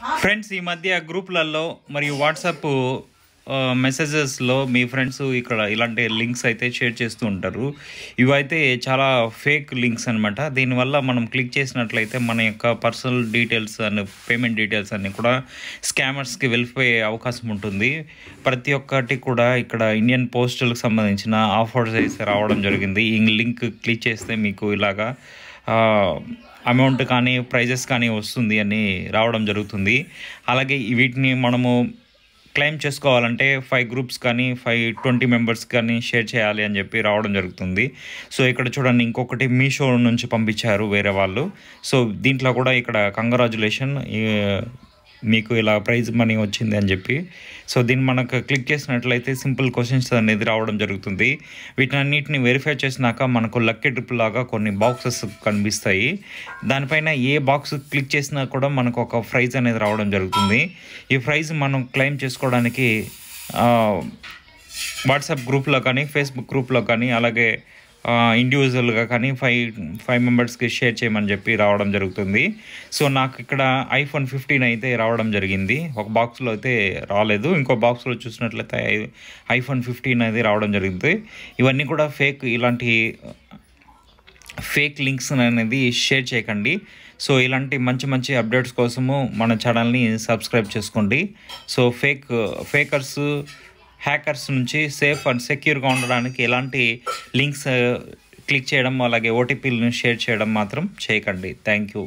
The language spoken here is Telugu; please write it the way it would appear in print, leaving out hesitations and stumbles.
ఫ్రెండ్స్, ఈ మధ్య గ్రూప్లలో మరియు వాట్సాప్ మెసేజెస్లో మీ ఫ్రెండ్స్ ఇక్కడ ఇలాంటి లింక్స్ అయితే షేర్ చేస్తూ ఉంటారు. ఇవైతే చాలా ఫేక్ లింక్స్ అనమాట. దీనివల్ల మనం క్లిక్ చేసినట్లయితే మన యొక్క personal details and payment details అన్నీ కూడా స్కామర్స్కి వెళ్ళిపోయే అవకాశం ఉంటుంది. ప్రతి ఒక్కటి కూడా ఇక్కడ ఇండియన్ పోస్టల్కి సంబంధించిన ఆఫర్స్ అయితే రావడం జరిగింది. ఈ లింక్ క్లిక్ చేస్తే మీకు ఇలాగా అమౌంట్ కానీ ప్రైజెస్ కానీ వస్తుంది అని రావడం జరుగుతుంది. అలాగే వీటిని మనము క్లెయిమ్ చేసుకోవాలంటే 5 గ్రూప్స్ కానీ 20 మెంబర్స్ కానీ షేర్ చేయాలి అని చెప్పి రావడం జరుగుతుంది. సో ఇక్కడ చూడండి, ఇంకొకటి మీషో నుంచి పంపించారు వేరే వాళ్ళు. సో దీంట్లో కూడా ఇక్కడ కంగ్రాచులేషన్, మీకు ఇలా ప్రైజ్ మనీ వచ్చింది అని చెప్పి. సో దీన్ని మనకు క్లిక్ చేసినట్లయితే సింపుల్ క్వశ్చన్స్ అనేది రావడం జరుగుతుంది. వీటన్నిటిని వెరిఫై చేసినాక మనకు లక్కీ డ్రిప్ లాగా కొన్ని బాక్సెస్ కనిపిస్తాయి. దానిపైన ఏ బాక్స్ క్లిక్ చేసినా కూడా మనకు ఒక ప్రైజ్ అనేది రావడం జరుగుతుంది. ఈ ప్రైజ్ మనం క్లెయిమ్ చేసుకోవడానికి వాట్సాప్ గ్రూప్లో కానీ ఫేస్బుక్ గ్రూప్లో కానీ అలాగే ఇండివిజువల్గా కానీ 5 మెంబర్స్కి షేర్ చేయమని చెప్పి రావడం జరుగుతుంది. సో నాకు ఇక్కడ iPhone 15 అయితే రావడం జరిగింది. ఒక బాక్స్లో అయితే రాలేదు, ఇంకో బాక్స్లో చూసినట్లయితే iPhone 15 అయితే రావడం జరిగింది. ఇవన్నీ కూడా ఫేక్. ఇలాంటి ఫేక్ లింక్స్ అనేది షేర్ చేయకండి. సో ఇలాంటి మంచి మంచి అప్డేట్స్ కోసము మన ఛానల్ని సబ్స్క్రైబ్ చేసుకోండి. సో ఫేకర్స్ హ్యాకర్స్ నుంచి సేఫ్ అండ్ సెక్యూర్గా ఉండడానికి ఎలాంటి లింక్స్ క్లిక్ చేయడం అలాగే ఓటీపీలను షేర్ చేయడం మాత్రం చేయకండి. Thank you.